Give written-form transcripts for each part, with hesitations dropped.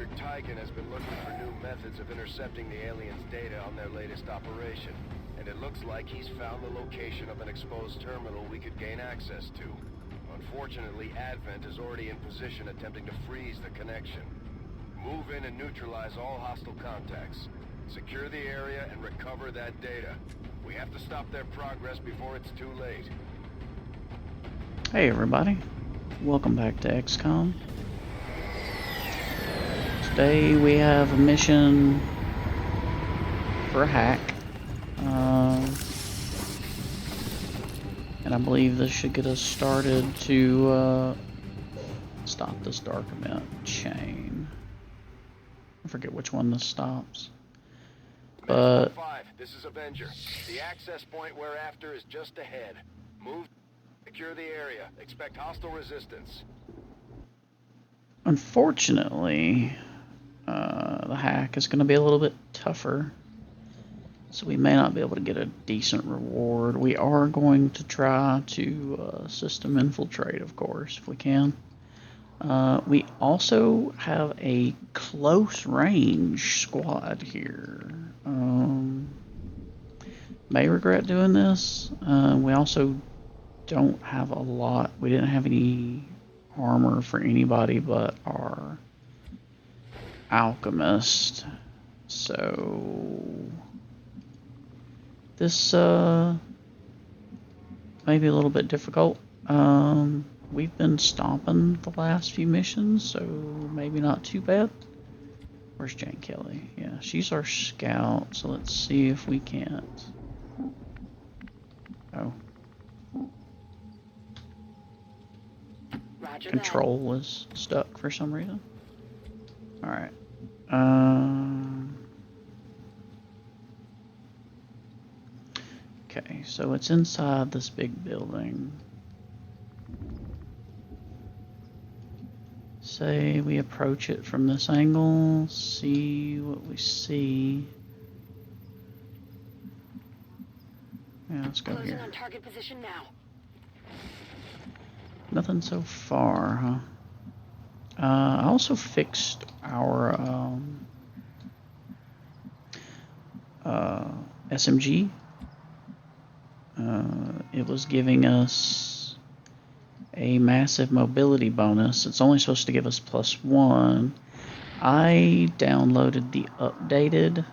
District Tygan has been looking for new methods of intercepting the aliens' data on their latest operation. And it looks like he's found the location of an exposed terminal we could gain access to. Unfortunately, Advent is already in position attempting to freeze the connection. Move in and neutralize all hostile contacts. Secure the area and recover that data. We have to stop their progress before it's too late. Hey everybody, welcome back to XCOM. Today we have a mission for a hack. And I believe this should get us started to stop this dark event chain. I forget which one this stops. But 5, this is Avenger. The access point we're after is just ahead. Move, secure the area. Expect hostile resistance. Unfortunately, the hack is going to be a little bit tougher, so we may not be able to get a decent reward. We are going to try to system infiltrate, of course, if we can. We also have a close range squad here. May regret doing this. We also don't have a lot. We didn't have any armor for anybody but our alchemist. So this may be a little bit difficult. We've been stomping the last few missions, so maybe not too bad. Where's Jane Kelly? Yeah, she's our scout, so let's see if we can't. Oh. Roger Control was stuck for some reason. Alright. Okay, so it's inside this big building. Say we approach it from this angle, see what we see. Yeah, let's go Closing here. on target position now. Nothing so far, huh? I also fixed our SMG. It was giving us a massive mobility bonus. It's only supposed to give us +1. I downloaded the updated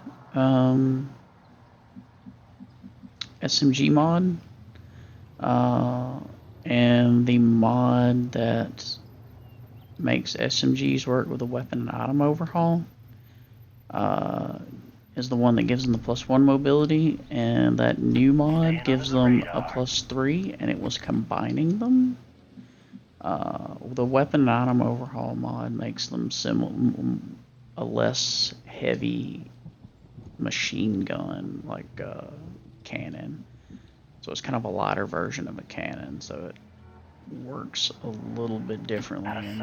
SMG mod, and the mod that makes SMGs work with a weapon and item overhaul is the one that gives them the +1 mobility, and that new mod gives them a +3, and it was combining them. The weapon and item overhaul mod makes them a less heavy machine gun, like cannon. So it's kind of a lighter version of a cannon, so it works a little bit differently in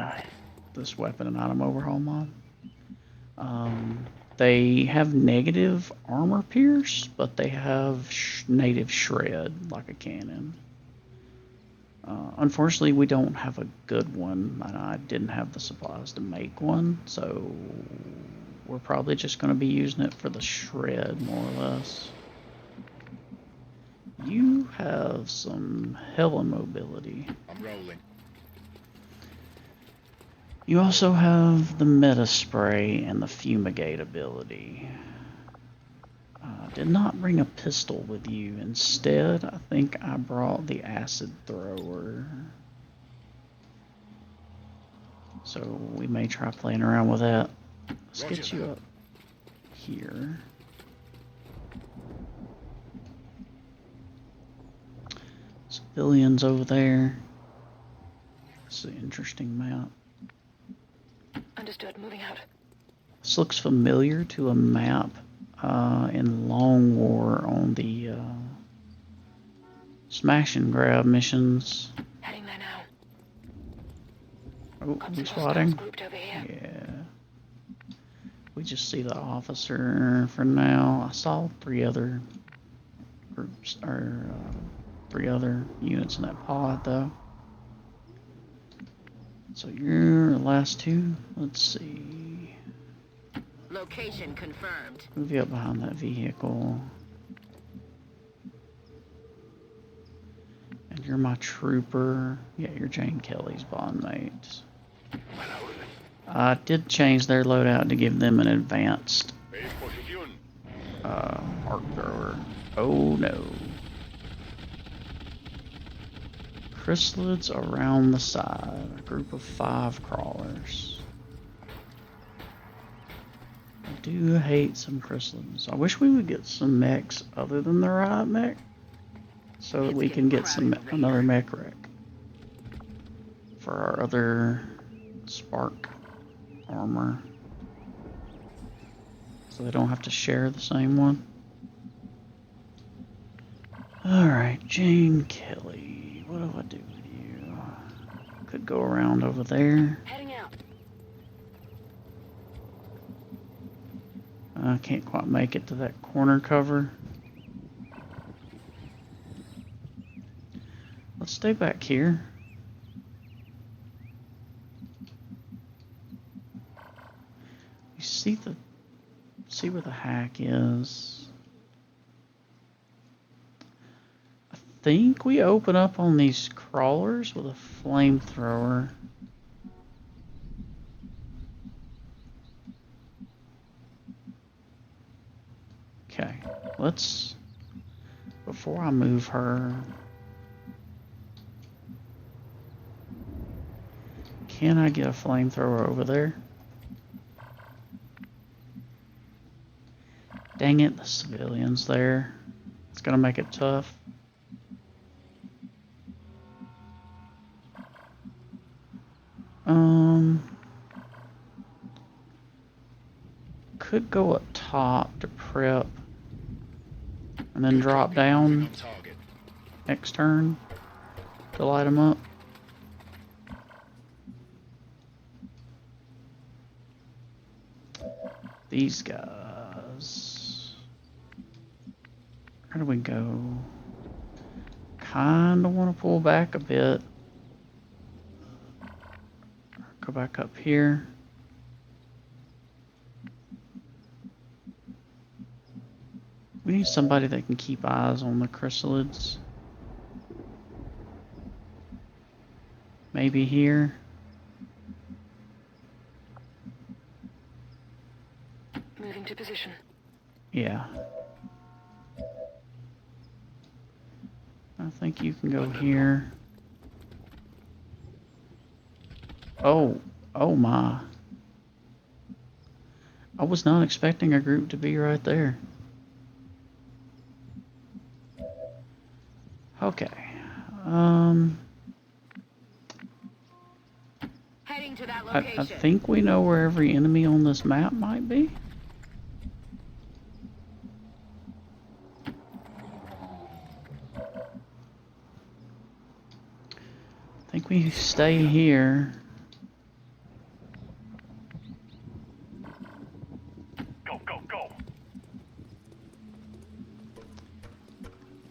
this weapon and item overhaul mod. They have negative armor pierce, but they have native shred, like a cannon. Unfortunately, we don't have a good one, and I didn't have the supplies to make one, so we're probably just going to be using it for the shred, more or less. You have some hella mobility. I'm rolling. You also have the meta spray and the fumigate ability. Did not bring a pistol with you. Instead, I think I brought the acid thrower. So we may try playing around with that. Let's get you up here. Civilians over there. It's an interesting map. Understood. Moving out. This looks familiar to a map in Long War on the smash and grab missions. Heading there now. Oh, Got we some hostiles spotting? grouped over here. Yeah. We just see the officer for now. I saw 3 other groups, or 3 other units in that pod, though. So you're the last 2. Let's see. location confirmed. Move you up behind that vehicle. And you're my trooper. Yeah, you're Jane Kelly's bondmate. I did change their loadout to give them an advanced arc thrower. Oh no. Chrysalids around the side. A group of 5 crawlers. I do hate some chrysalids. I wish we would get some mechs other than the riot mech, so that we can get another mech wreck for our other spark armor, so they don't have to share the same one. Alright, Jane Kelly, what do I do with you? Could go around over there. Heading out. I can't quite make it to that corner cover. Let's stay back here. You see where the hack is. I think we open up on these crawlers with a flamethrower. Okay, let's, before I move her, can I get a flamethrower over there? Dang it, the civilians there. It's gonna make it tough. Could go up top to prep and then drop down next turn to light them up. These guys, where do we go? Kinda want to pull back a bit. Go back up here. We need somebody that can keep eyes on the chrysalids. Maybe here. Moving to position. Yeah. I think you can go here. Oh my. I was not expecting a group to be right there. Okay. Heading to that I location. think we know where every enemy on this map might be. I think we stay here. Go.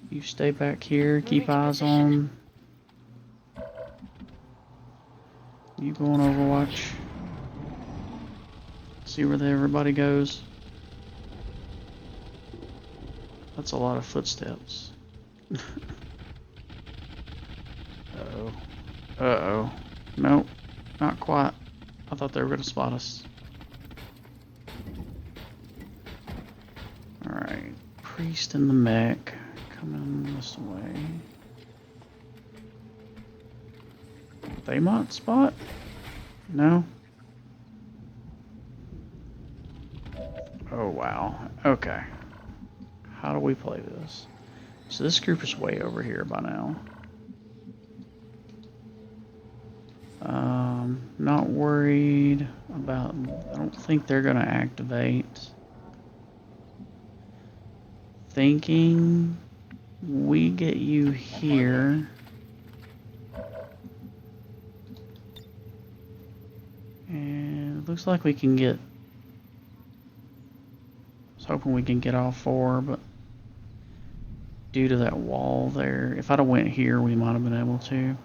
You stay back here, keep eyes on. You go on Overwatch. See where everybody goes. That's a lot of footsteps. Uh-oh. Uh-oh. Nope, not quite. I thought they were going to spot us. Alright, priest in the mech. Coming this way. They might spot? No? Oh wow. Okay. How do we play this? So this group is way over here by now. Not worried about, I don't think they're gonna activate. Thinking we get you here. And it looks like we can get, I was hoping we can get all 4, but due to that wall there, if I'd have went here, we might have been able to.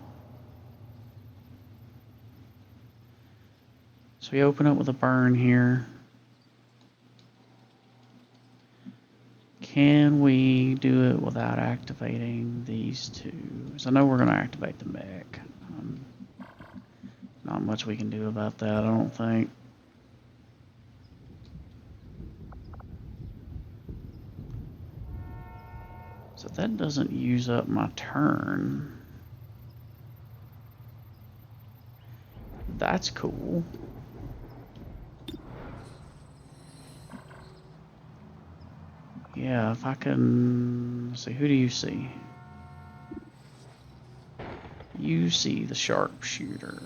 So we open up with a burn here. Can we do it without activating these two? So I know we're going to activate the mech. Not much we can do about that, I don't think. So that doesn't use up my turn. That's cool. Yeah, if I can... Let's see, who do you see? You see the sharpshooter.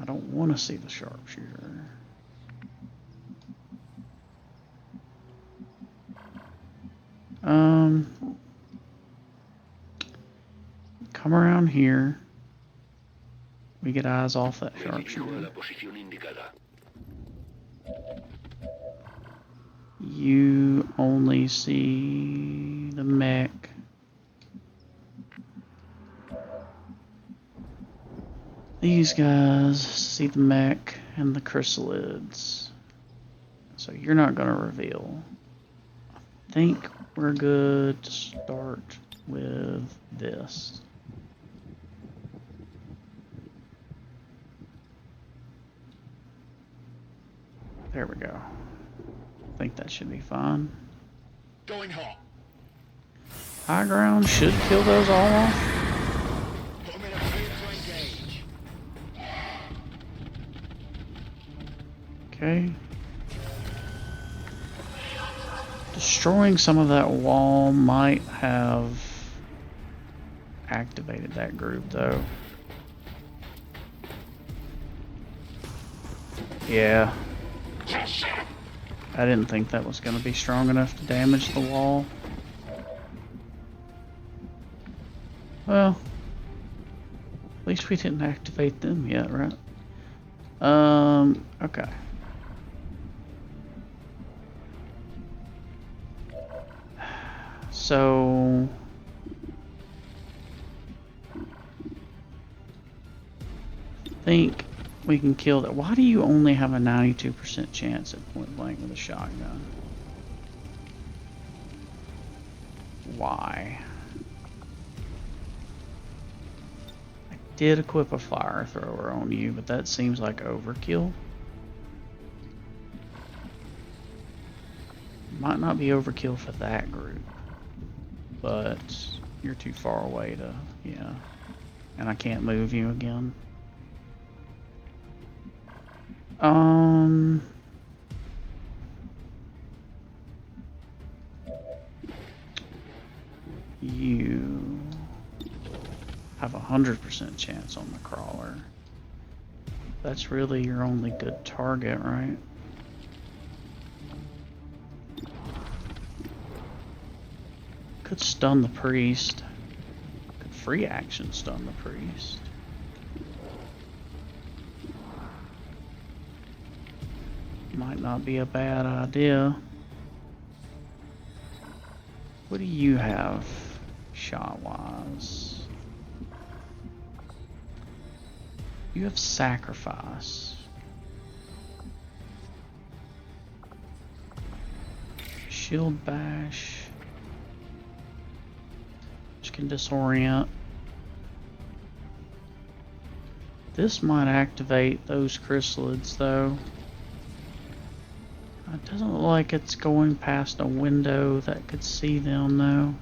I don't want to see the sharpshooter. Come around here. We get eyes off that sharpshooter. You only see the mech. These guys see the mech and the chrysalids. So you're not going to reveal. I think we're good to start with this. There we go. I think that should be fine. Going hot. High ground should kill those all off. Put 'em in a clear to engage. Okay. Destroying some of that wall might have activated that group though. Yeah. I didn't think that was going to be strong enough to damage the wall. Well, at least we didn't activate them yet, right? Okay. So I think we can kill that. Why do you only have a 92% chance at point blank with a shotgun? Why? I did equip a fire thrower on you, but that seems like overkill. Might not be overkill for that group, but you're too far away to, yeah. And I can't move you again. You have a 100% chance on the crawler. That's really your only good target, right? Could stun the priest. Could free action stun the priest. Might not be a bad idea. What do you have shot-wise? You have sacrifice. Shield bash. Which can disorient. This might activate those chrysalids though. It doesn't look like it's going past a window that could see them though.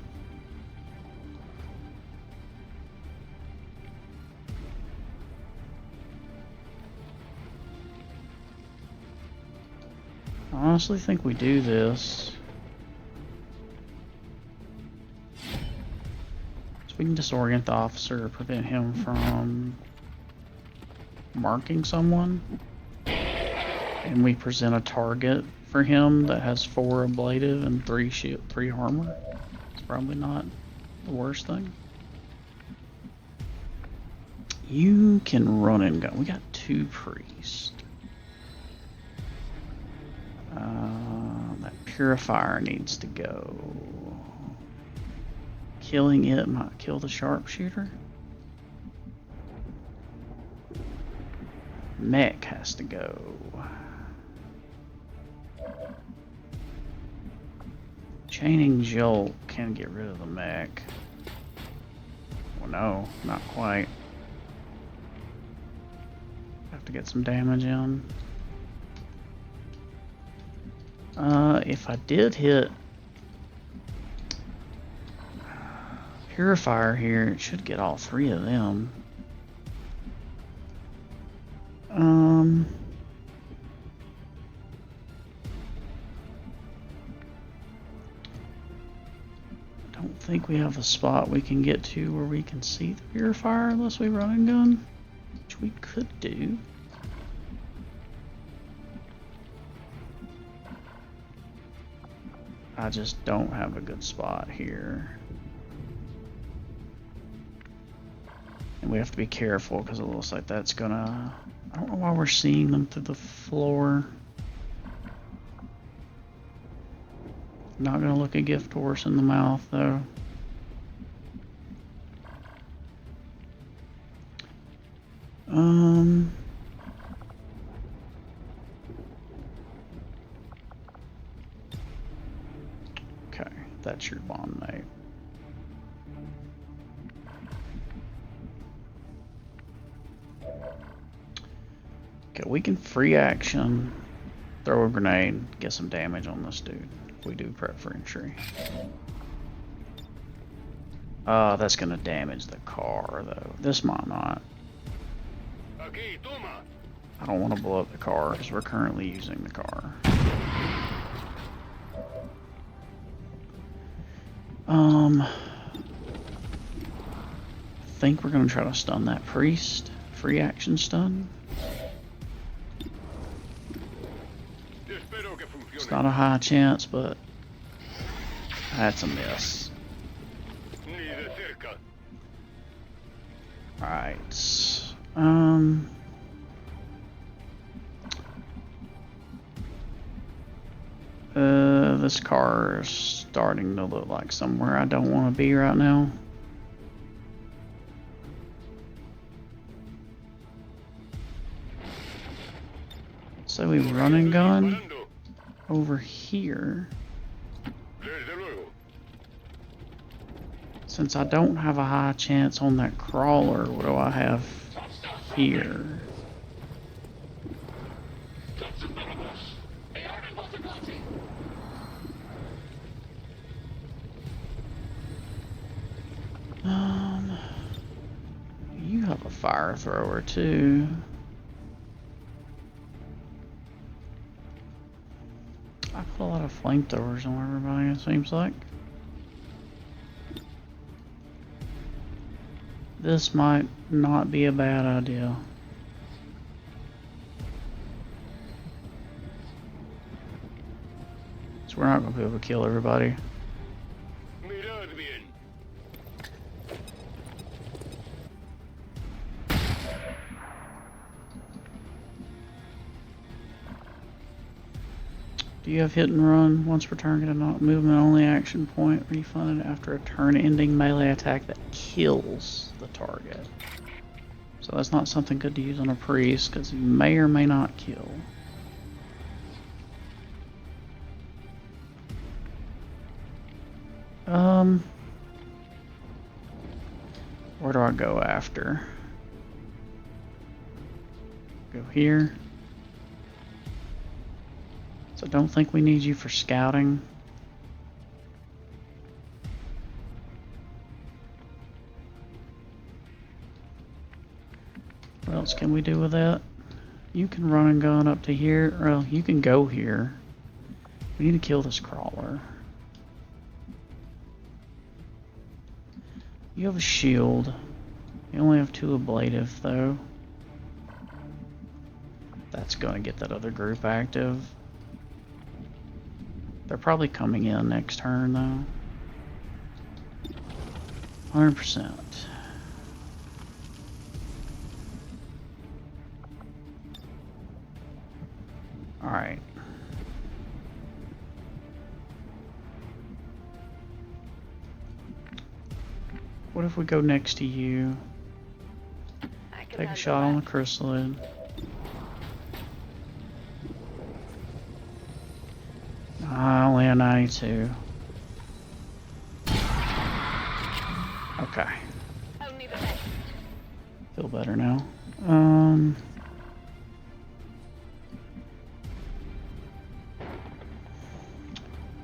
I honestly think we do this. So we can disorient the officer, prevent him from marking someone. And we present a target for him that has 4 ablative and 3 shield, 3 armor. It's probably not the worst thing. You can run and gun. We got 2 priests. That purifier needs to go. Killing it might kill the sharpshooter. Mech has to go. Chaining jolt can get rid of the mech. Well, no, not quite. Have to get some damage in. If I did hit Purifier here, it should get all three of them. Don't think we have a spot we can get to where we can see the Purifier unless we run and gun, which we could do. I just don't have a good spot here. And we have to be careful because it looks like that's gonna... I don't know why we're seeing them through the floor. Not gonna look a gift horse in the mouth though. Okay, that's your bond mate. Okay, we can free action, throw a grenade, get some damage on this dude. We do prep for entry. That's gonna damage the car though. This might not. I don't want to blow up the car because we're currently using the car. I think we're gonna try to stun that priest. Free action stun. It's not a high chance, but that's a miss. Alright. This car is starting to look like somewhere I don't want to be right now. So we run and gun over here. Since I don't have a high chance on that crawler, what do I have here? You have a fire thrower too. I put a lot of flamethrowers on everybody, it seems like. This might not be a bad idea. So we're not going to be able to kill everybody. Do you have hit and run? Once per turn, get a movement only action point refunded after a turn ending melee attack that kills the target. So that's not something good to use on a priest because he may or may not kill. Where do I go after? Go here. So I don't think we need you for scouting. What else can we do with that? You can run and gun up to here. Well, you can go here. We need to kill this crawler. You have a shield. You only have 2 ablative though. That's gonna get that other group active. They're probably coming in next turn though. 100%. Alright. What if we go next to you? Take a shot on the chrysalid. Only a 92. Okay. Only the best. Feel better now.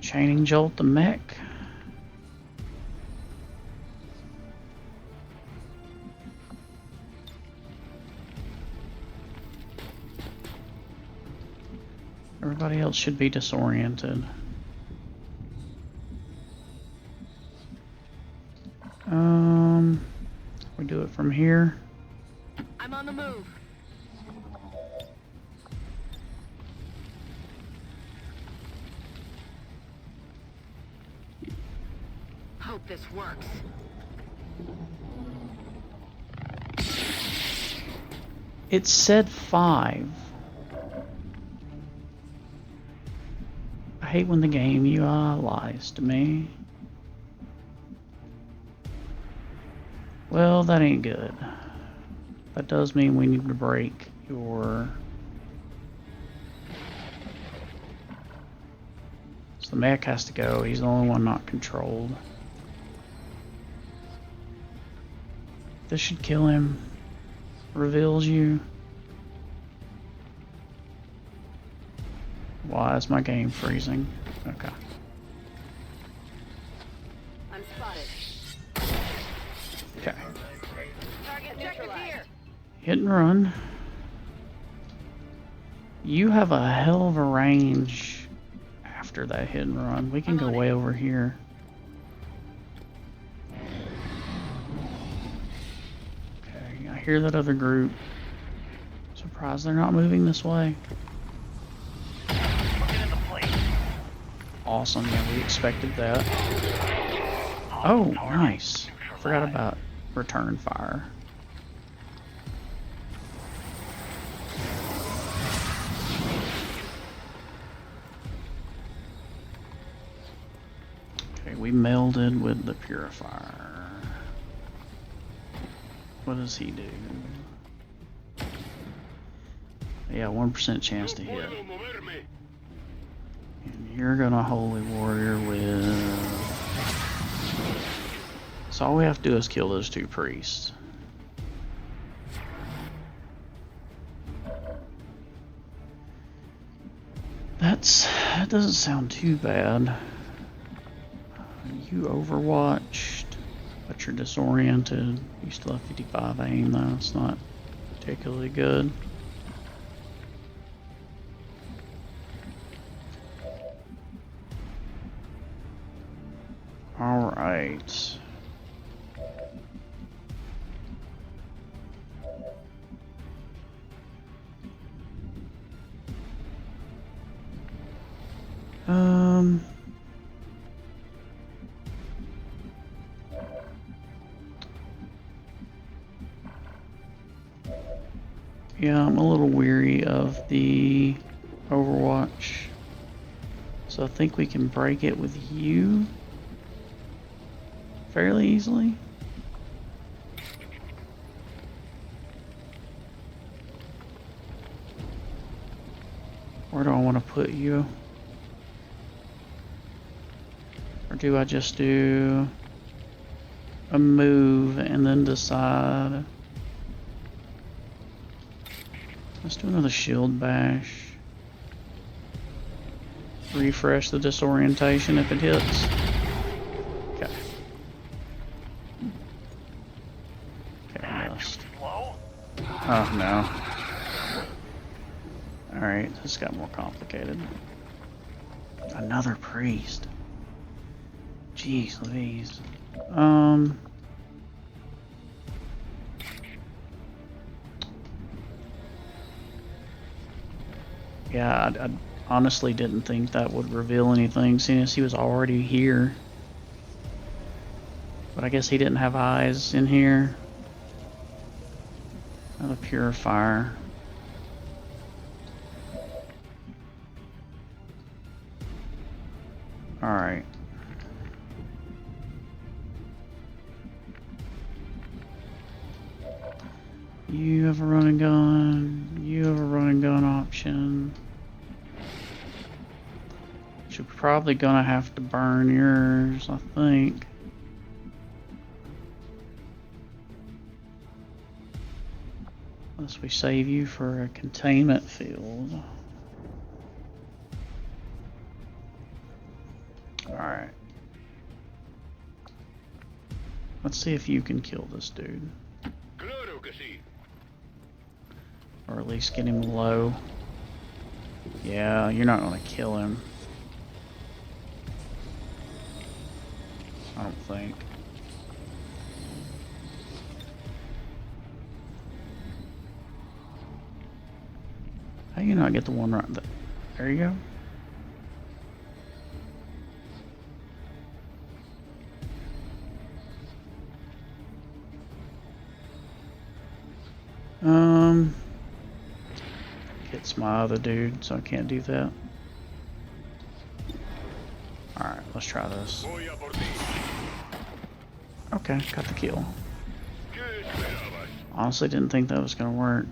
Chaining jolt the mech. Everybody else should be disoriented. We do it from here. I'm on the move. Hope this works. It said 5. I hate when the game UI lies to me. Well, that ain't good. That does mean we need to break your... So the mech has to go. He's the only one not controlled. This should kill him. Reveals you. Why is my game freezing? Okay. I'm spotted. Okay. Target neutralized. Hit and run. You have a hell of a range after that hit and run. We can go way over here. Okay, I hear that other group. Surprised they're not moving this way. Awesome, yeah, we expected that. Oh, nice. Forgot about return fire. Okay, we melded with the purifier. What does he do? Yeah, 1% chance to hit. And you're gonna Holy Warrior with... So all we have to do is kill those 2 priests. That doesn't sound too bad. You overwatched, but you're disoriented. You still have 55 aim though, it's not particularly good. Alright. Yeah, I'm a little weary of the Overwatch. So I think we can break it with you fairly easily. Where do I want to put you? Or do I just do a move and then decide? Let's do another shield bash. Refresh the disorientation if it hits. Okay. Okay, missed. Oh no. Alright, this got more complicated. Another priest. Jeez Louise. Yeah, I honestly didn't think that would reveal anything, seeing as he was already here. But I guess he didn't have eyes in here. Another purifier. Alright. You have a run and gun. You have a run and gun option. You're probably gonna have to burn yours, I think. Unless we save you for a containment field. Alright. Let's see if you can kill this dude. Or at least get him low. Yeah, you're not gonna kill him. I don't think. How you not get the one right there? There you go. It's my other dude, so I can't do that. Alright, let's try this. Okay, got the kill. Honestly, didn't think that was gonna work.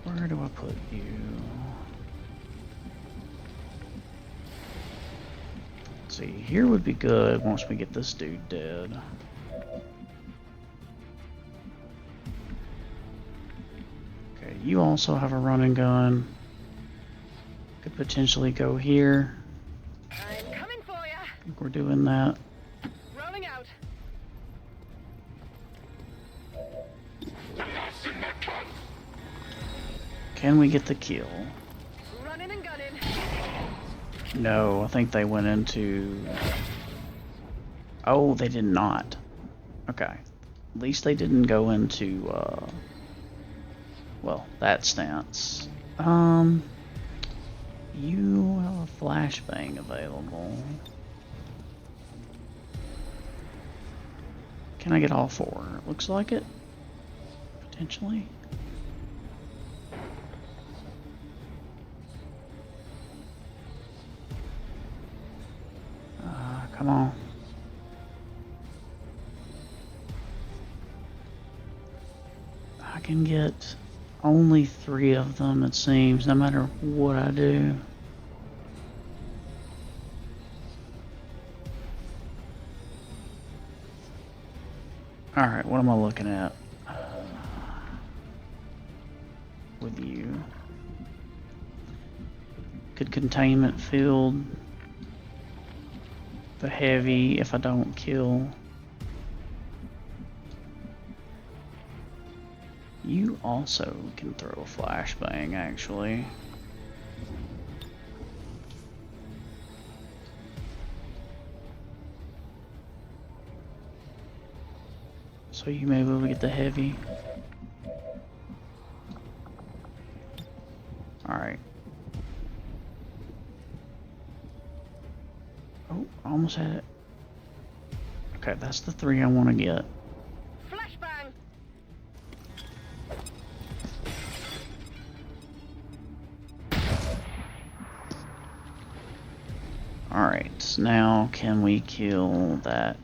Where do I put you? Let's see, here would be good once we get this dude dead. Okay, you also have a running gun. Could potentially go here. I'm coming for ya. I think we're doing that. Rolling out. Can we get the kill? Running and gunning. No, I think they went into... Oh, they did not. Okay. At least they didn't go into, well, that stance. You have a flashbang available. Can I get all four? Looks like it. Potentially. Come on. I can get only 3 of them, it seems, no matter what I do. Alright, what am I looking at? With you. Good containment field. The heavy if I don't kill. You also can throw a flashbang, actually. So you may be able to get the heavy. Alright. Oh, almost had it. Okay, that's the 3 I want to get. Flashbang. Alright, so now can we kill that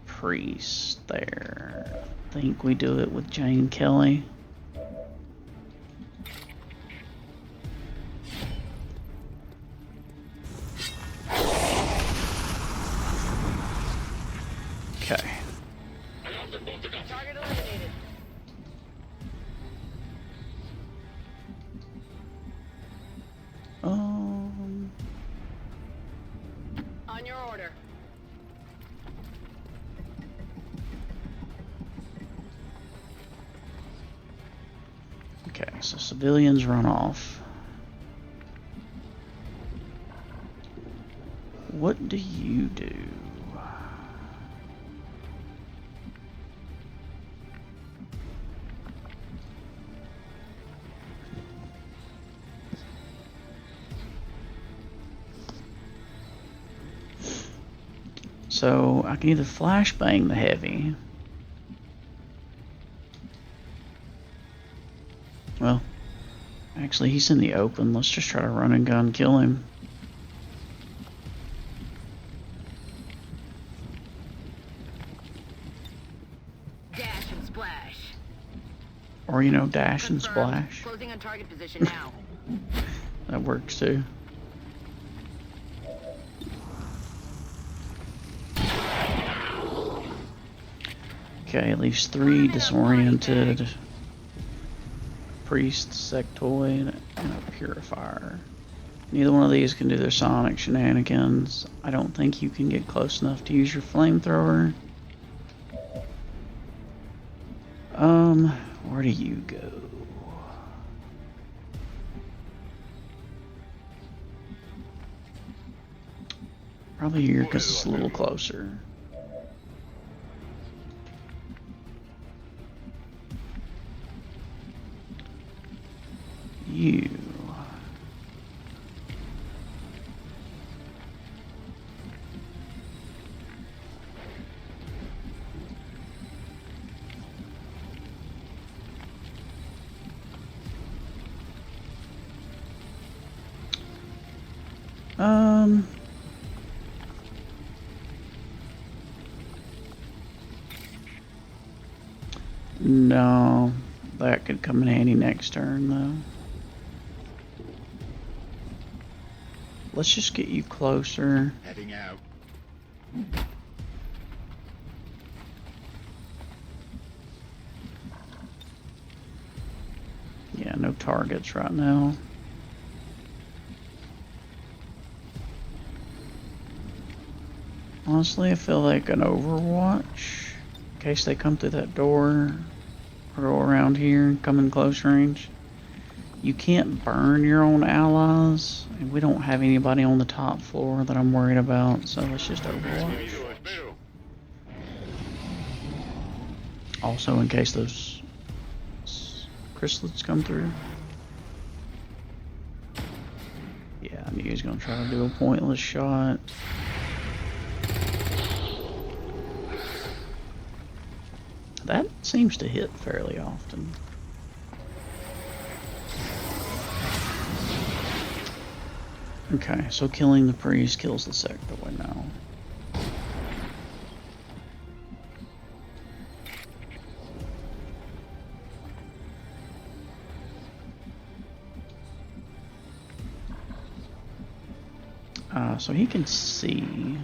priest there? I think we do it with Jane Kelly. Okay. Target eliminated. On your order. Okay, so civilians run off. What do you do? So I can either flashbang the heavy. Well, actually he's in the open. Let's just try to run and gun kill him. Dash and splash. Or, you know, dash and Confirmed. splash. Closing on target position now. That works too. Okay, leaves 3 disoriented. Priest, sectoid, and a purifier. Neither one of these can do their sonic shenanigans. I don't think you can get close enough to use your flamethrower. Where do you go? Probably here because it's a little closer. You. No, that could come in handy next turn though. Let's just get you closer. Heading out. Yeah, no targets right now. Honestly, I feel like an Overwatch, in case they come through that door, or go around here and come in close range. You can't burn your own allies, and we don't have anybody on the top floor that I'm worried about, so let's just Overwatch. Also, in case those chrysalids come through. Yeah, I knew he was going to try to do a pointless shot. That seems to hit fairly often. Okay, so killing the priest kills the sectoid now. So he can see.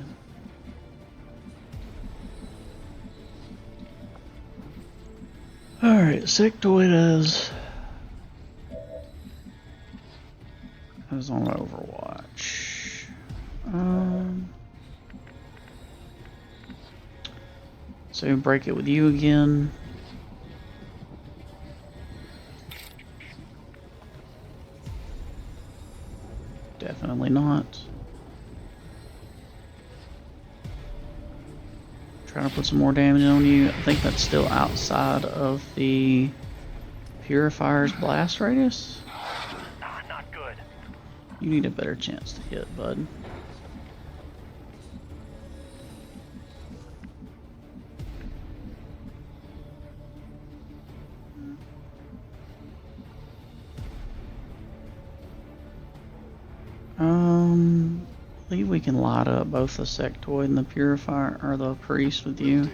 Alright, sectoid is on Overwatch. So break it with you again. Definitely not. Trying to put some more damage on you. I think that's still outside of the Purifier's blast radius. Not good. You need a better chance to hit, bud. I believe we can light up both the sectoid and the purifier, or the priest with you.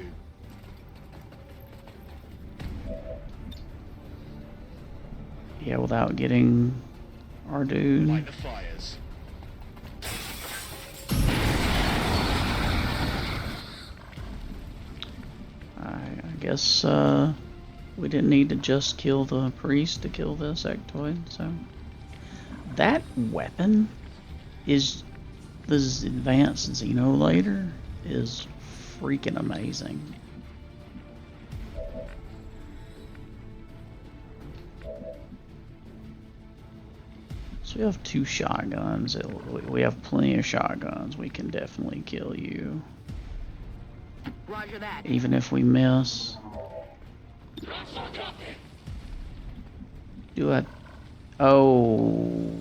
Yeah, without getting our dude. Light the fires. I guess we didn't need to just kill the priest to kill the sectoid, so. That weapon is, this advanced Xenolator is freaking amazing. So we have 2 shotguns. We have plenty of shotguns. We can definitely kill you. Roger that. Even if we miss. Do it. Oh.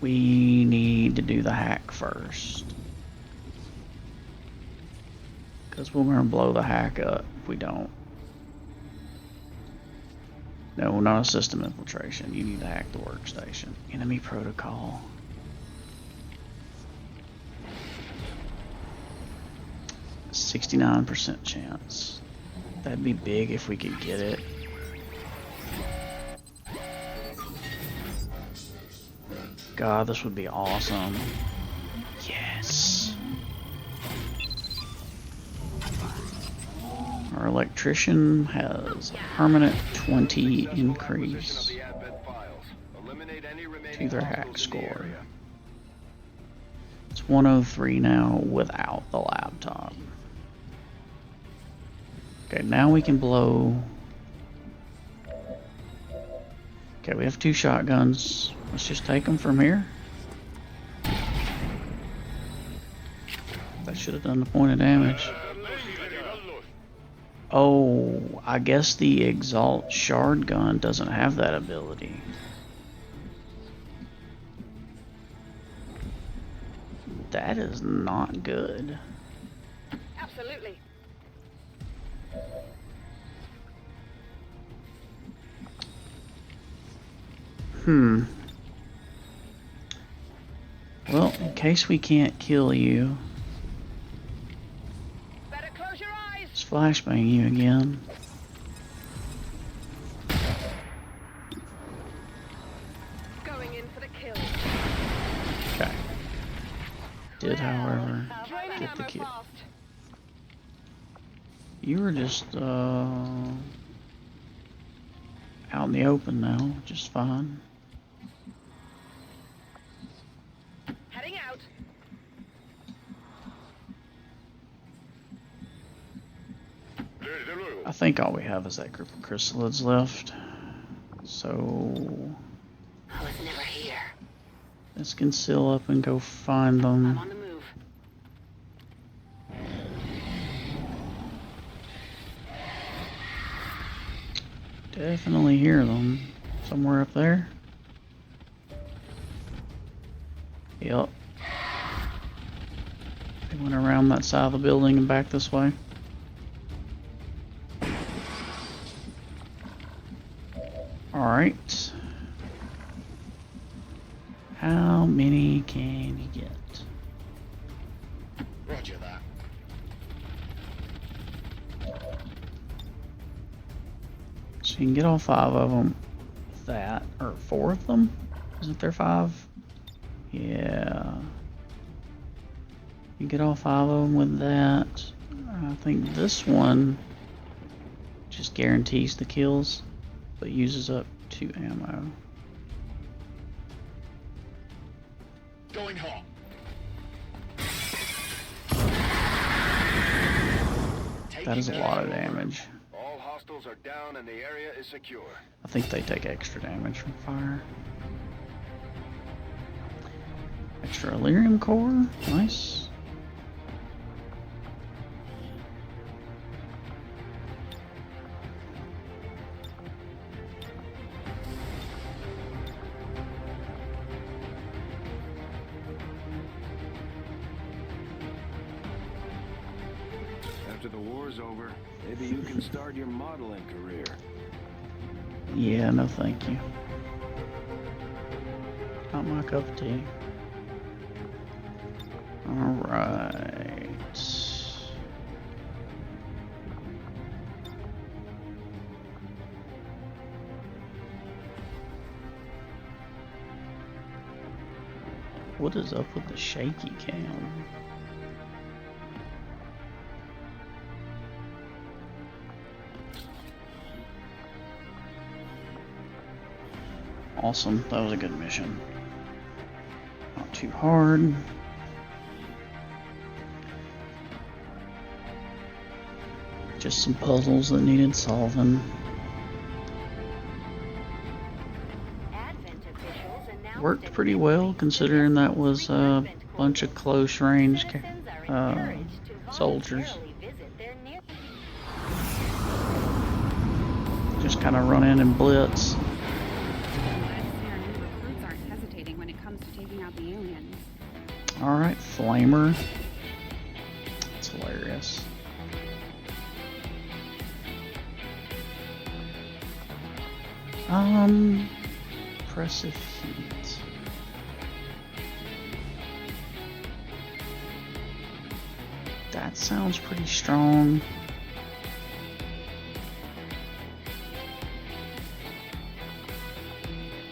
We need to do the hack first. Because we're going to blow the hack up if we don't. No, not a system infiltration. You need to hack the workstation. Enemy protocol. %69 chance. That'd be big if we could get it. god, this would be awesome. Yes. Our electrician has a permanent 20 increase to their hack score. It's 103 now without the laptop. Okay, now we can blow. Okay, we have 2 shotguns. Let's just take them from here. That should have done the point of damage. Oh, I guess the Exalt Shard gun doesn't have that ability. That is not good. Absolutely. Well, in case we can't kill you, Better close your eyes. let's flashbang you again. Going in for the kill. Okay. Did, however, get the kill. You were just out in the open now, just fine. Heading out. I think all we have is that group of chrysalids left. So I was never here. let's conceal up and go find I'm them. on the move. Definitely hear them somewhere up there. Yep. They went around that side of the building and back this way. Alright. How many can you get? Roger that. So you can get all 5 of them with that, or 4 of them? Isn't there 5? Yeah. You get all 5 of them with that. I think this one just guarantees the kills, but uses up 2 ammo. Going hot. That is a lot of damage. All hostiles are down and the area is secure. I think they take extra damage from fire. Extra Elerium core, nice. After the war's over, maybe you can start your modeling career. Yeah, no thank you. Not my cup of tea. Alright. What is up with the shaky cam? Awesome, that was a good mission. Not too hard. Just some puzzles that needed solving. Worked pretty well considering that was a bunch of close range soldiers. Just kind of run in and blitz. Alright, Flamer. That's hilarious. Oppressive heat. That sounds pretty strong.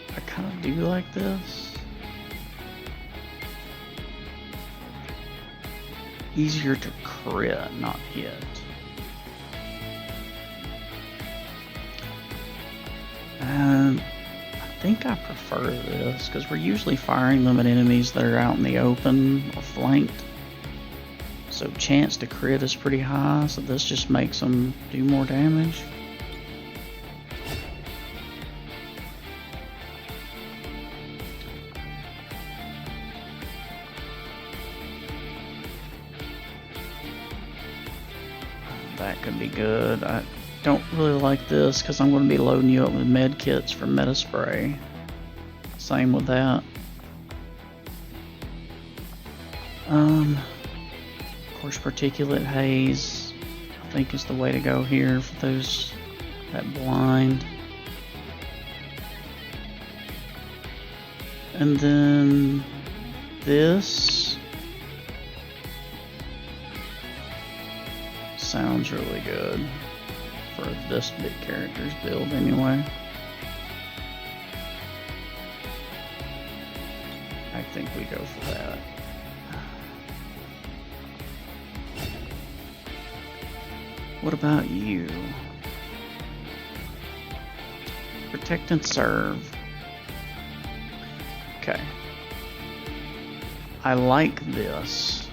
I kind of do like this. easier to crit, not hit. And I think I prefer this because we're usually firing them at enemies that are out in the open or flanked. So chance to crit is pretty high, so this just makes them do more damage. That could be good. I don't really like this because I'm going to be loading you up with med kits for meta spray. Same with that. Of course, particulate haze I think is the way to go here for those that blind. And then this sounds really good for this big character's build anyway. I think we go for that. What about you? Protect and serve. Okay. I like this.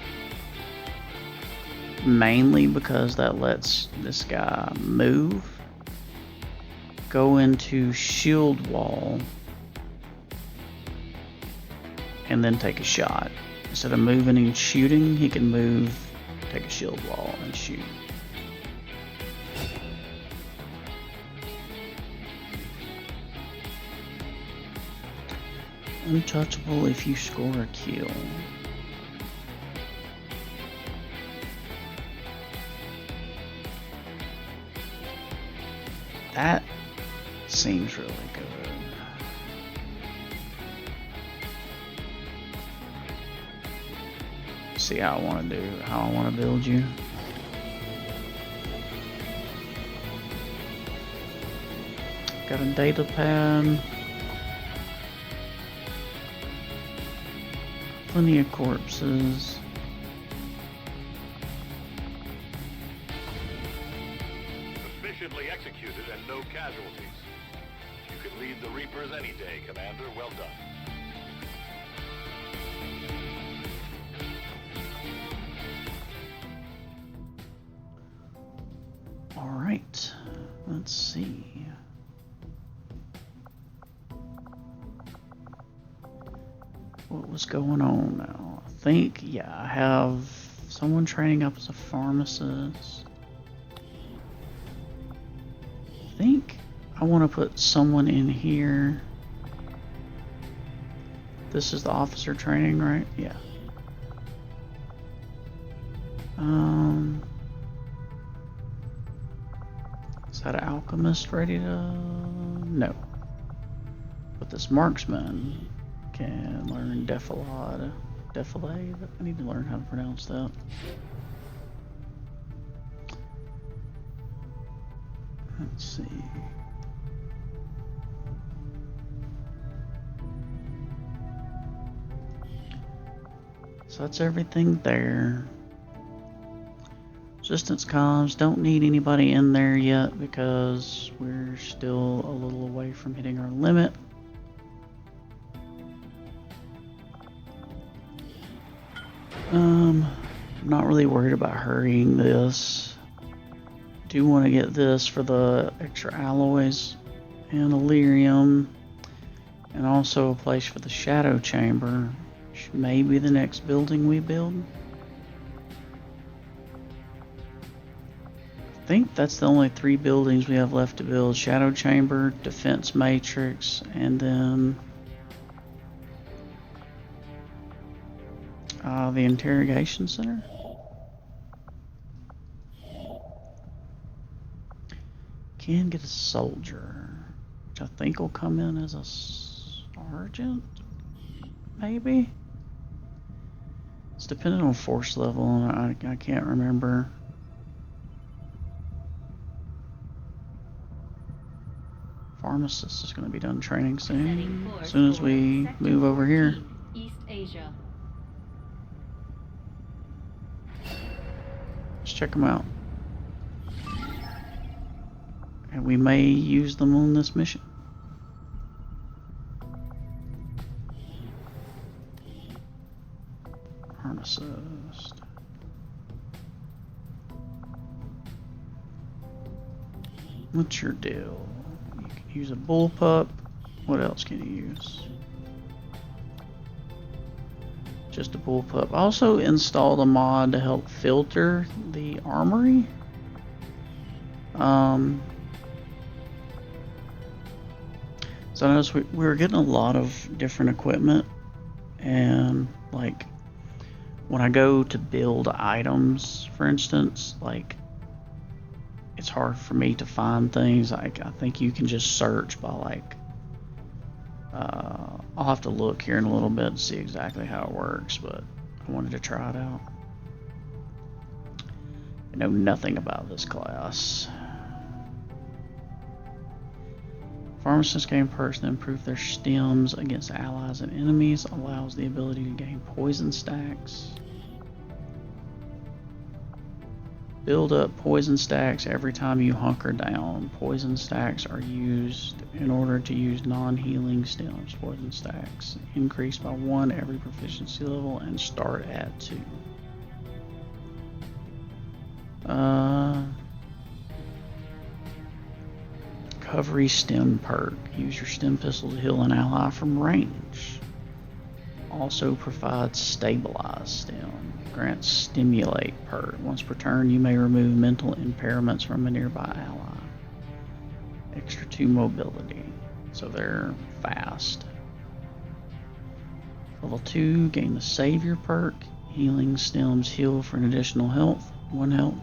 Mainly because that lets this guy move, go into shield wall, and then take a shot. Instead of moving and shooting, he can move, take a shield wall, and shoot. Untouchable if you score a kill. That seems really good. See how I want to build you. Got a data pad. Plenty of corpses. Efficiently executed and no casualties. You can lead the Reapers any day, Commander. Well done. All right. Let's see. What was going on now? I think, yeah, I have someone training up as a pharmacist. I think I want to put someone in here. This is the officer training, right? Yeah. Is that an alchemist ready to... No. But this marksman can learn defilade. Defilade? I need to learn how to pronounce that. Let's see. So that's everything there. Resistance comms, don't need anybody in there yet because we're still a little away from hitting our limit. Not really worried about hurrying this. Do want to get this for the extra alloys and Illyrium, and also a place for the shadow chamber, which may be the next building we build. I think that's the only 3 buildings we have left to build: shadow chamber, defense matrix, and then the interrogation center. Can get a soldier, which I think will come in as a sergeant, maybe? It's dependent on force level, and I can't remember. Pharmacist is going to be done training soon, as soon as we move over here. East Asia. Let's check them out. And we may use them on this mission. Harnesses. What's your deal? You can use a bullpup. What else can you use? Just a bullpup. Also installed a mod to help filter the armory. So I noticed we were getting a lot of different equipment, and like when I go to build items, for instance, like it's hard for me to find things. Like I think you can just search by like I'll have to look here in a little bit to see exactly how it works, but I wanted to try it out. I know nothing about this class. Pharmacists gain perks that improve their stems against allies and enemies, allows the ability to gain poison stacks. Build up poison stacks every time you hunker down. Poison stacks are used in order to use non-healing stems. Poison stacks increase by 1 every proficiency level and start at 2. Recovery stem perk. Use your stem pistol to heal an ally from range. Also provides stabilized stem. Grants stimulate perk. Once per turn, you may remove mental impairments from a nearby ally. Extra 2 mobility. So they're fast. Level 2, gain the Savior perk. Healing stems heal for an additional 1 health.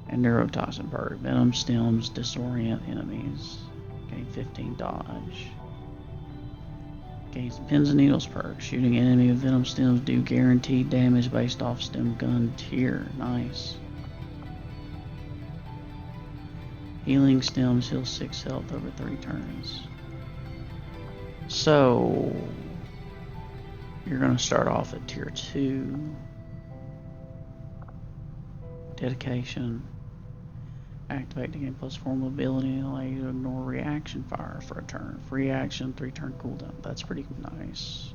And neurotoxin perk. Venom stems disorient enemies. Gain 15 dodge. Gains the pins and needles perk. Shooting enemy with venom stems do guaranteed damage based off stem gun tier. Nice. Healing stems heal 6 health over 3 turns. So you're gonna start off at tier 2. Dedication. Activate to gain +4 mobility and allow you to ignore reaction fire for a turn. Free action, 3-turn cooldown. That's pretty nice.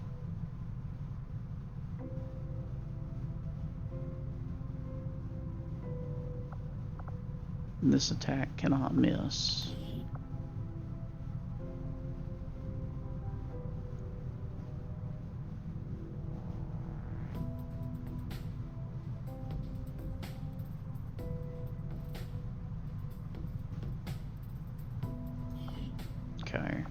And this attack cannot miss. Okay.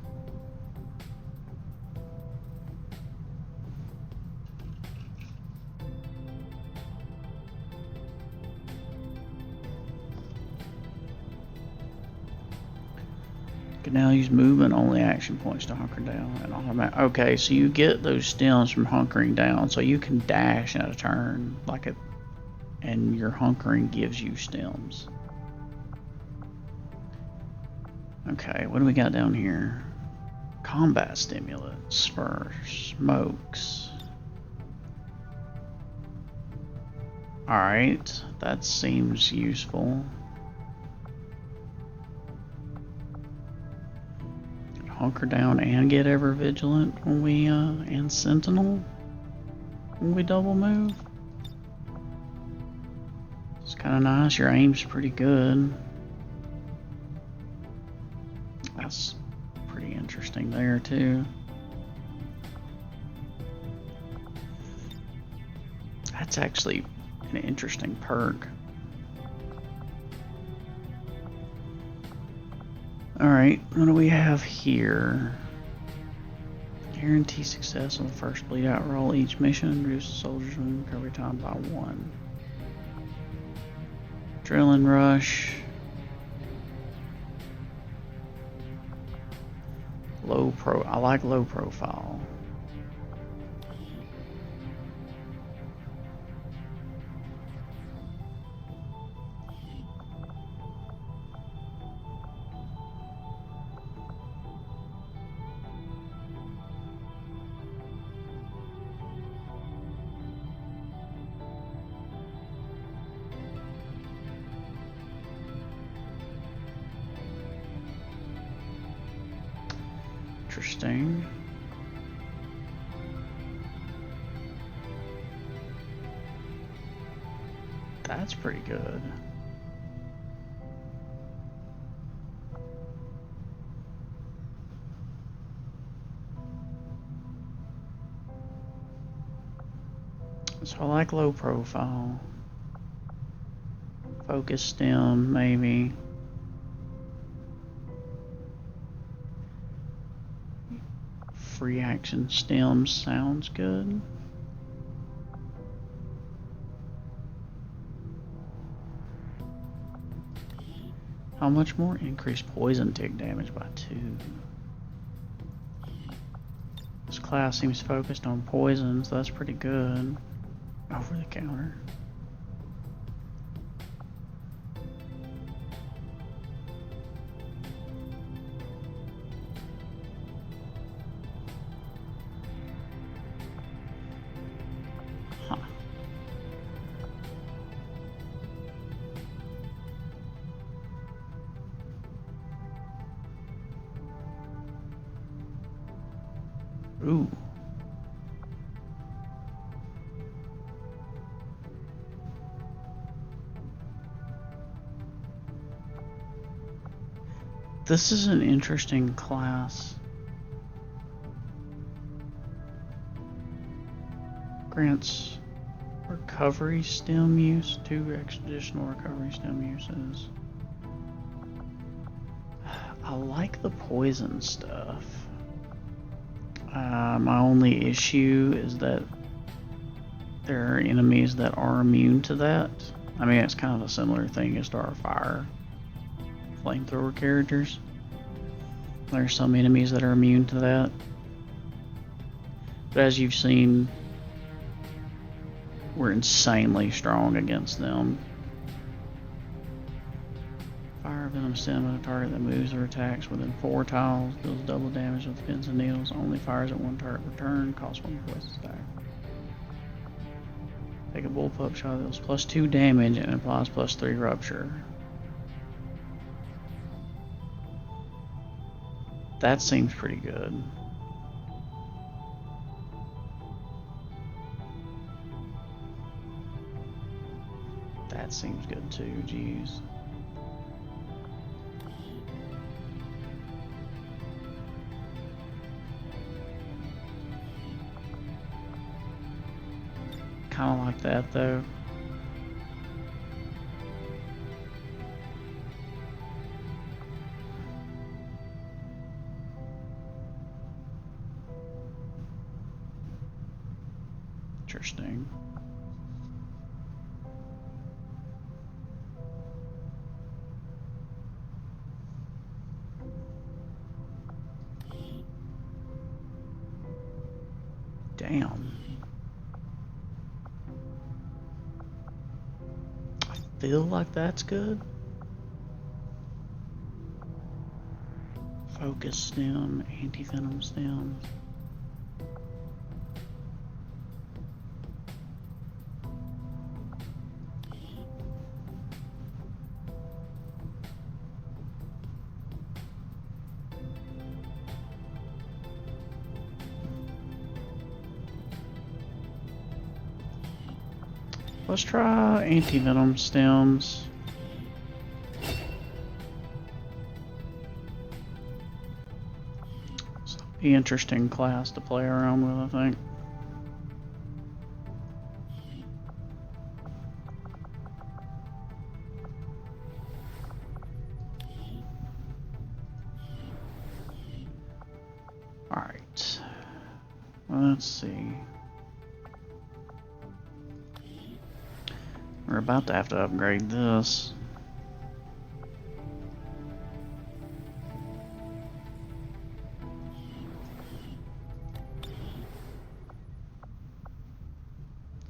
Can now use movement only action points to hunker down and automatic. Okay, so you get those stems from hunkering down, so you can dash at a turn like it, and your hunkering gives you stems. Okay, what do we got down here? Combat stimulants for smokes. Alright, that seems useful. Hunker down and get ever vigilant when we and sentinel when we double move. It's kind of nice. Your aim's pretty good. That's pretty interesting there too. That's actually an interesting perk. Alright, what do we have here? Guarantee success on the first bleed out roll each mission. Reduce the soldier's wound recovery time by 1. Adrenaline rush. I like low profile. Interesting. That's pretty good. So I like low profile. Focus stem, maybe. Free action stem sounds good. How much more? Increased poison tick damage by 2. This class seems focused on poisons, so that's pretty good. Over the counter. Huh. Ooh. This is an interesting class. Grants recovery stem use, 2 additional recovery stem uses. I like the poison stuff. My only issue is that there are enemies that are immune to that. I mean, it's kind of a similar thing as to our fire flamethrower characters. There's some enemies that are immune to that. But as you've seen, we're insanely strong against them. Fire venom stem at a target that moves or attacks within 4 tiles, deals double damage with pins and needles, only fires at 1 target per turn, costs 1 poison stack. Take a bullpup shot that deals +2 damage and applies +3 rupture. That seems pretty good. That seems good too, jeez. Kinda like that though. Interesting. Damn. I feel like that's good. Focus stem, anti-venom stem. Let's try anti-venom stems. So be interesting class to play around with, I think. All right. Let's see. We're about to have to upgrade this.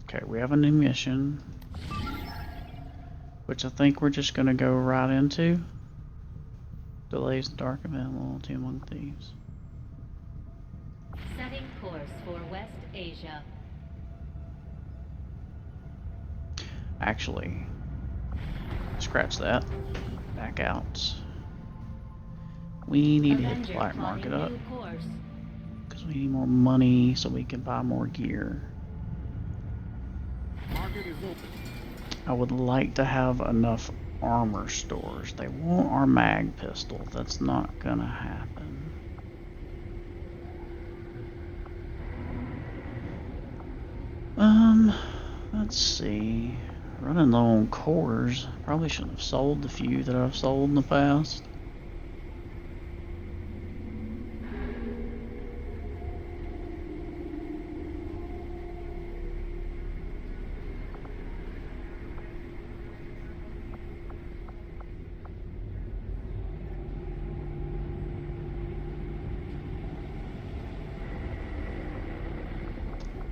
Okay, we have a new mission, which I think we're just gonna go right into. Delays the dark event, loyalty among thieves. Setting course for West Asia. Actually, scratch that. Back out. We need to hit the black market up. we need more money so we can buy more gear. Market is open. I would like to have enough armor stores. They want our mag pistol. That's not gonna happen. Let's see. Running low on cores. Probably shouldn't have sold the few that I've sold in the past.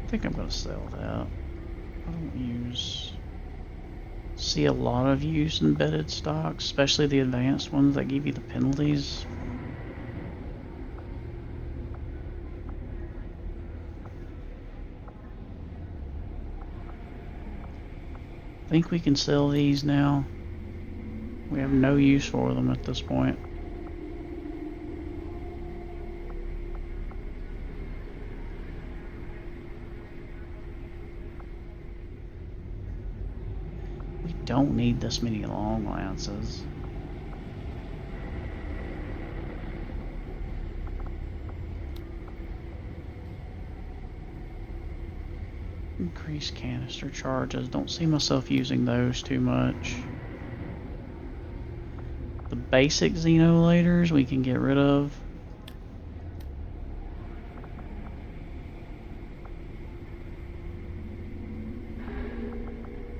I think I'm gonna sell that. I don't see a lot of use in bedded stocks, especially the advanced ones that give you the penalties. I think we can sell these now. We have no use for them at this point. We don't need this many long lances. Increase canister charges. Don't see myself using those too much. The basic xenolators we can get rid of.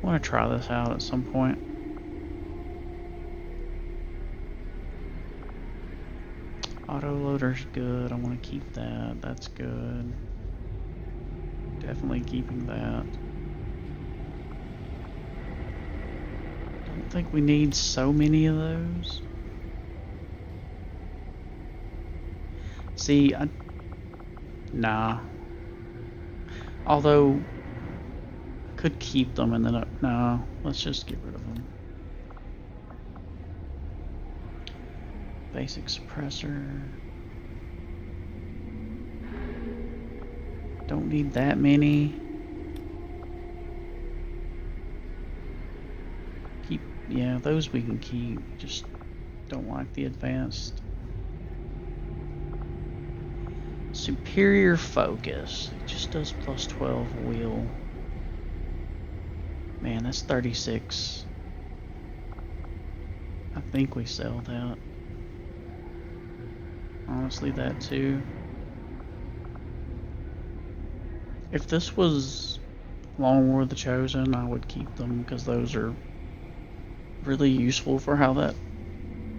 I want to try this out at some point. Autoloader's good. I want to keep that. That's good. Definitely keeping that. Don't think we need so many of those. See, nah. Although I could keep them and then no, let's just get rid of them. Basic suppressor. Don't need that many. Yeah, those we can keep. Just don't like the advanced. Superior focus. It just does plus 12 wheel. Man, that's 36. I think we sell that. Honestly, that too. If this was Long War of the Chosen, I would keep them because those are really useful for how that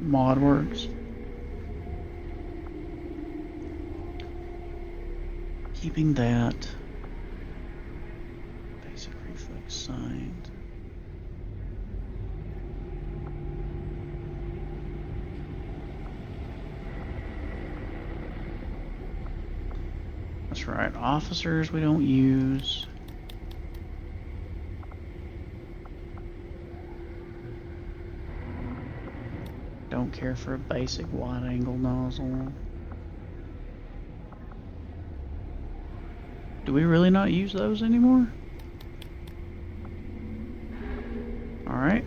mod works. Keeping that. Basic reflex sight. That's right, officers we don't use. Don't care for a basic wide angle nozzle. Do we really not use those anymore? Alright.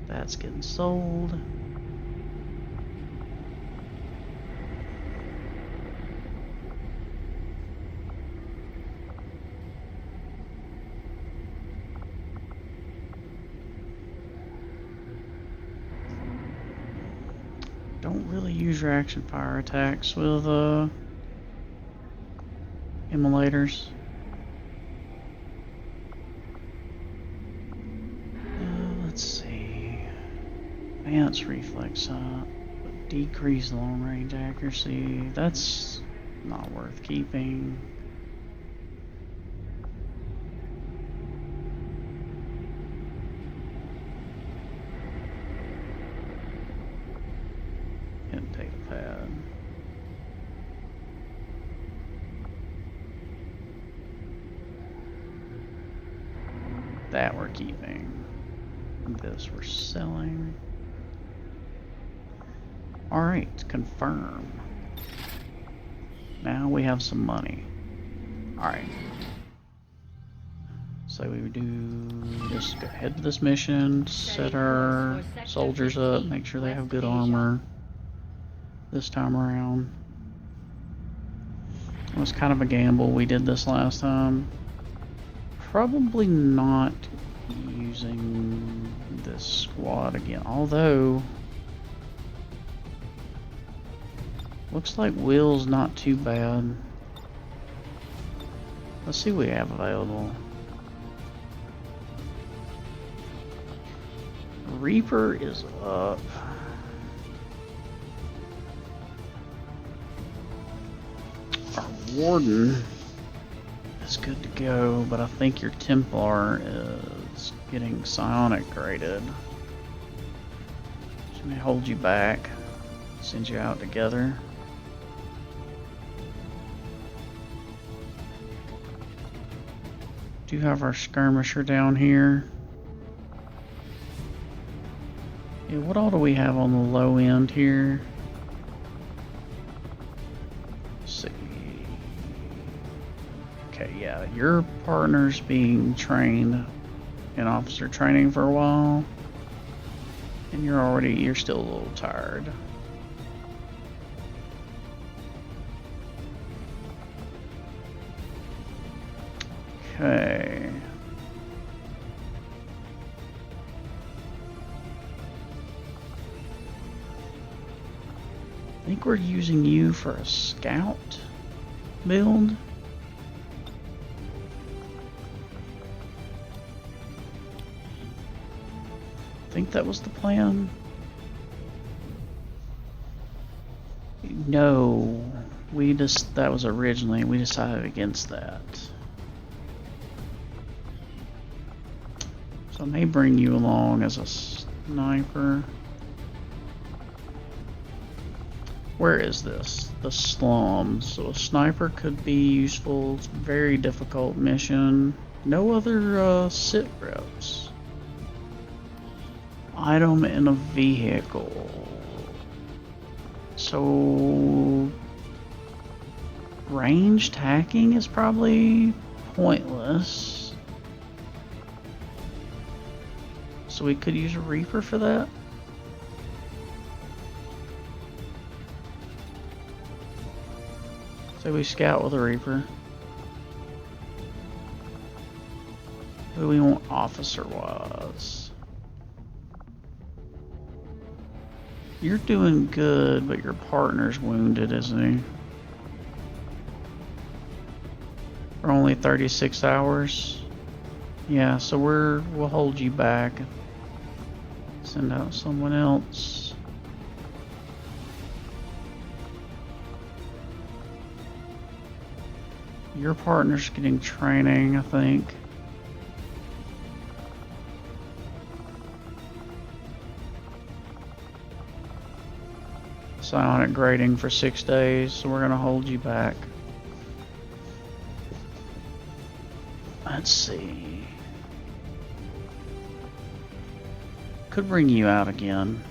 That's getting sold. Don't really use reaction fire attacks with immolators. Let's see. Advanced reflex sight, but decrease long range accuracy. That's not worth keeping. Data pad. That we're keeping. This we're selling. Alright, confirm. Now we have some money. Alright. So we do just go head to this mission, set our soldiers up, make sure they have good armor this time around. It was kind of a gamble. We did this last time. Probably not using this squad again, although looks like Will's not too bad. Let's see what we have available. Reaper is up. Our Warden is good to go, but I think your Templar is getting psionic graded. She may hold you back, send you out together. Do have our skirmisher down here. Yeah, what all do we have on the low end here? Let's see. Okay, yeah, your partner's being trained in officer training for a while, and you're still a little tired. Okay. I think we're using you for a scout build. I think that was the plan. No, that was originally, we decided against that. So I may bring you along as a sniper. Where is this? The slums. So a sniper could be useful. It's a very difficult mission. No other sit reps. Item in a vehicle. So ranged hacking is probably pointless. So we could use a Reaper for that. So we scout with a Reaper. Who do we want officer-wise? You're doing good, but your partner's wounded, isn't he? For only 36 hours? Yeah, so we'll hold you back. Send out someone else. Your partner's getting training, I think. Psionic grading for 6 days, so we're gonna hold you back. Let's see. Could bring you out again.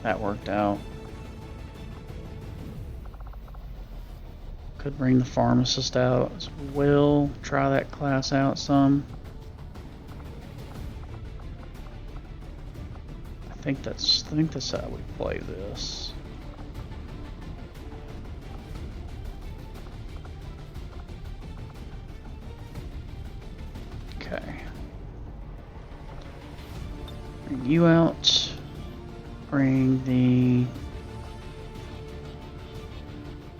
That worked out. Could bring the pharmacist out as well. Try that class out some. I think that's how we play this. Okay. Bring you out. Bring the...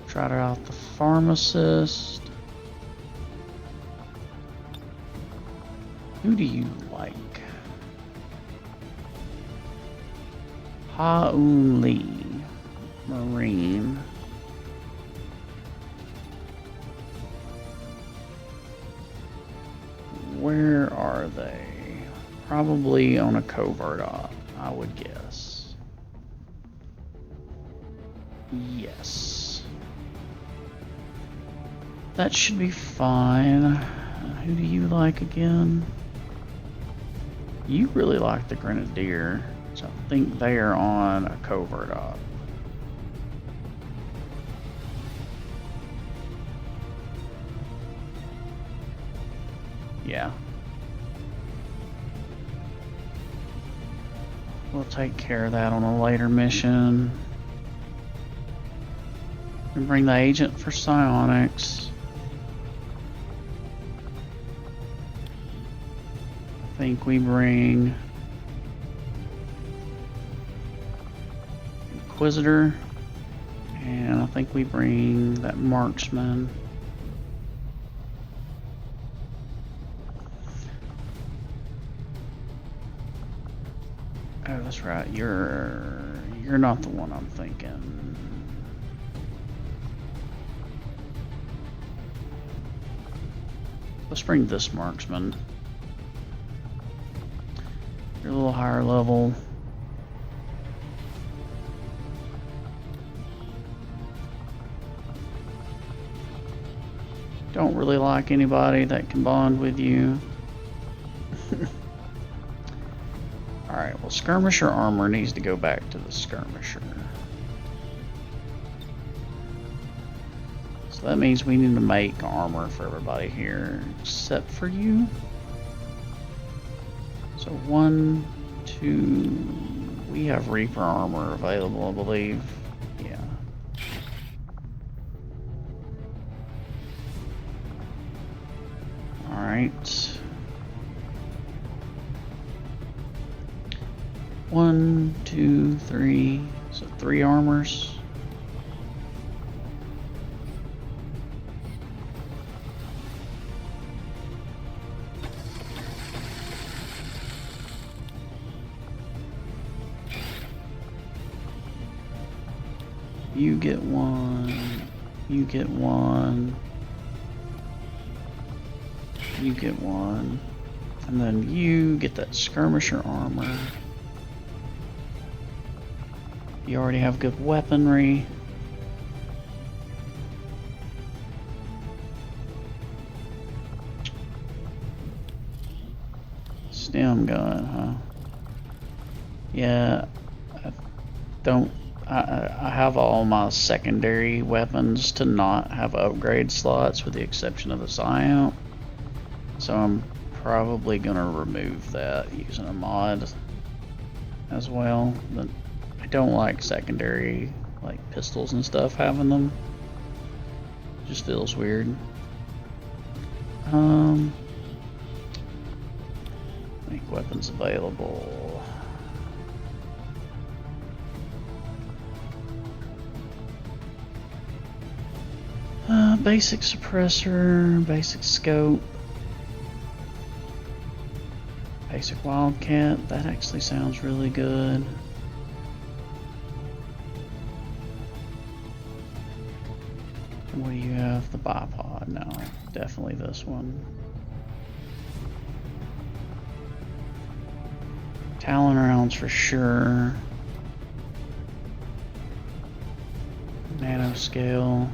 Trot out the pharmacist. Who do you like? Ha-Un Lee, Marine. Where are they? Probably on a covert op, I would guess. Yes. That should be fine. Who do you like again? You really like the Grenadier, so I think they are on a covert op. Yeah. We'll take care of that on a later mission. And bring the agent for psionics. I think we bring Inquisitor, and I think we bring that marksman. Oh, that's right. You're not the one I'm thinking. Let's bring this marksman. You're a little higher level. Don't really like anybody that can bond with you. Alright, well, skirmisher armor needs to go back to the skirmisher. So that means we need to make armor for everybody here, except for you. So 1, 2, we have Reaper armor available, I believe. Yeah. Alright. 1, 2, 3, so 3 armors. You get 1, you get 1, you get 1, and then you get that skirmisher armor. You already have good weaponry. Stem gun, huh? Yeah, I have all my secondary weapons to not have upgrade slots with the exception of the Psyop. So I'm probably gonna remove that using a mod as well. But I don't like secondary, like pistols and stuff, having them. Just feels weird. Make weapons available. Basic suppressor, basic scope, basic wildcat. That actually sounds really good. What do you have? The bipod? No, definitely this one. Talon rounds for sure. Nanoscale.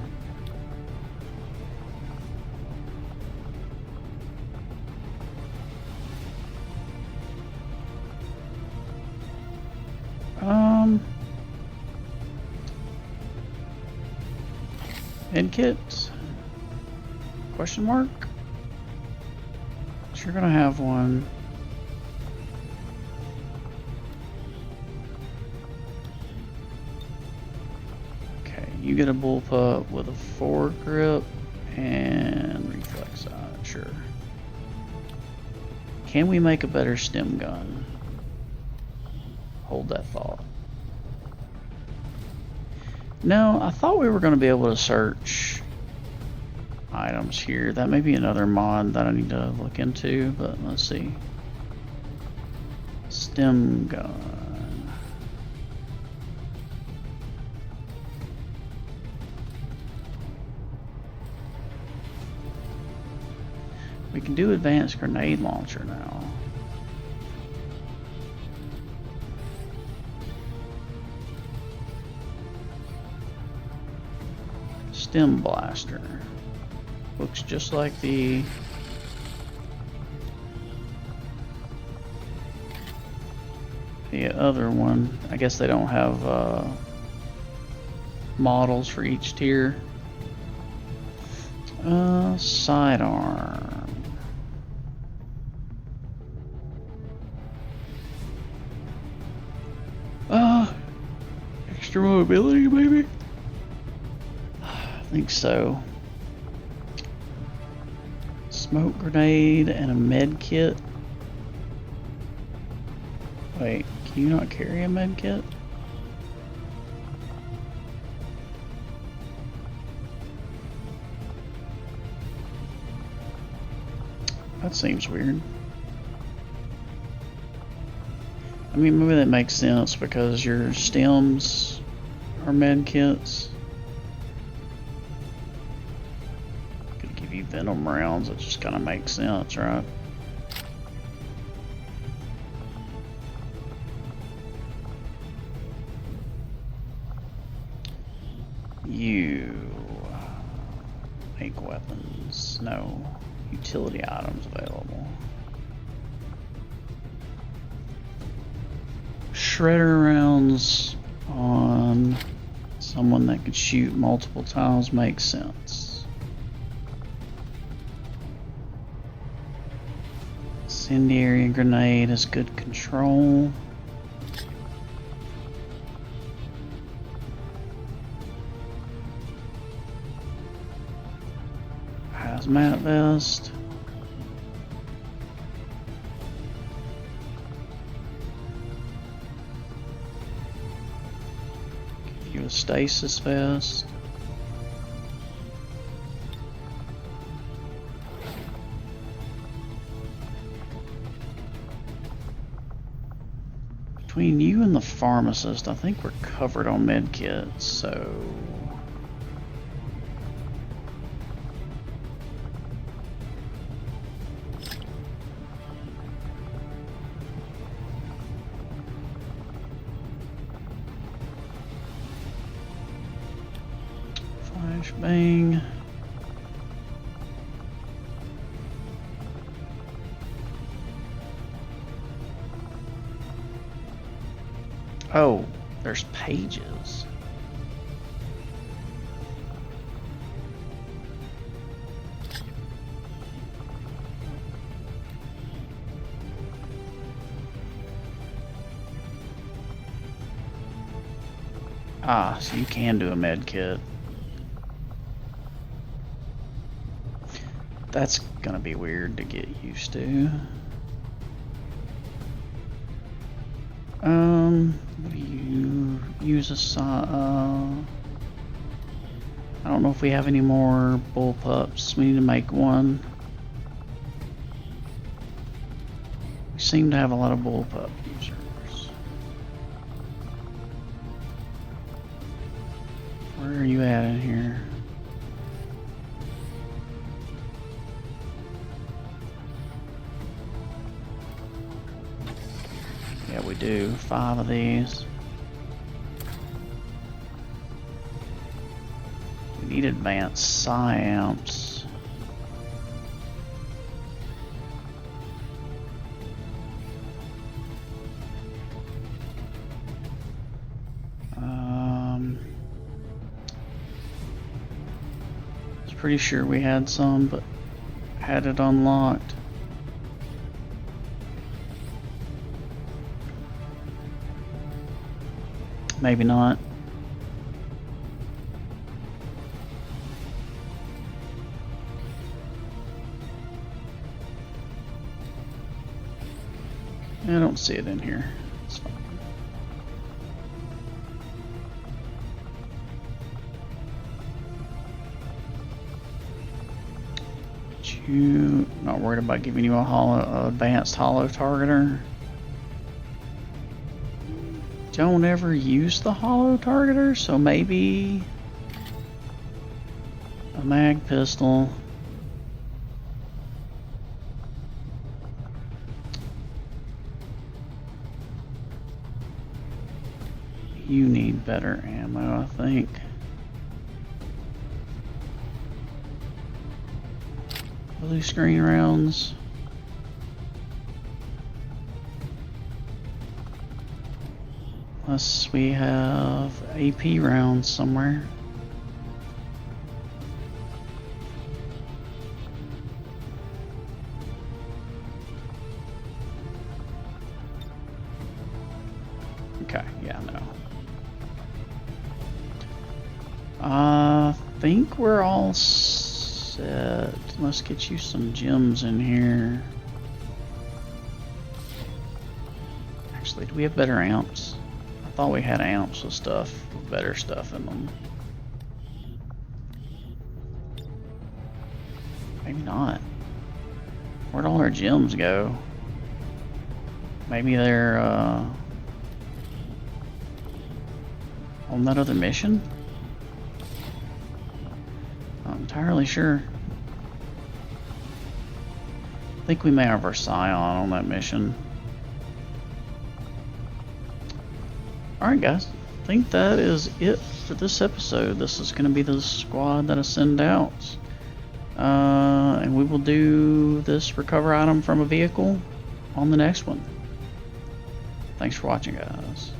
Med kit? Question mark? You're gonna have one. Okay, you get a bullpup with a foregrip and reflex side, sure. Can we make a better stem gun? Hold that thought. No, I thought we were going to be able to search items here. That may be another mod that I need to look into, but let's see. Stem gun. We can do advanced grenade launcher now. Stem blaster. Looks just like the the other one. I guess they don't have models for each tier. Sidearm. Extra mobility, maybe? I think so. Smoke grenade and a med kit. Wait, can you not carry a med kit? That seems weird. I mean, maybe that makes sense because your stems are med kits. Could give you venom rounds, it just kind of makes sense, right? You make weapons. No. Utility items available. Shredder rounds on someone that could shoot multiple tiles makes sense. Incendiary grenade is good control. Hazmat vest. Give you a stasis vest. Between you and the pharmacist, I think we're covered on medkits, so flashbang. Oh, there's pages. Ah, so you can do a med kit. That's gonna be weird to get used to. What do you use I don't know if we have any more bullpups. We need to make one. We seem to have a lot of bullpup users. Where are you at in here? Yeah, we do. 5 of these. We need advanced psyamps. I was pretty sure we had some, but had it unlocked. Maybe not. I don't see it in here. It's fine. Not worried about giving you a advanced hollow targeter. Don't ever use the hollow targeter, so maybe a mag pistol. You need better ammo, I think. Blue screen rounds. Unless we have AP rounds somewhere. Okay, yeah, no. I think we're all set. Let's get you some gems in here. Actually, do we have better amps? I thought we had amps with stuff, with better stuff in them. Maybe not. Where'd all our gems go? Maybe they're on that other mission? Not entirely sure. I think we may have our Scion on that mission. Alright guys, I think that is it for this episode. This is going to be the squad that I send out. And we will do this recover item from a vehicle on the next one. Thanks for watching, guys.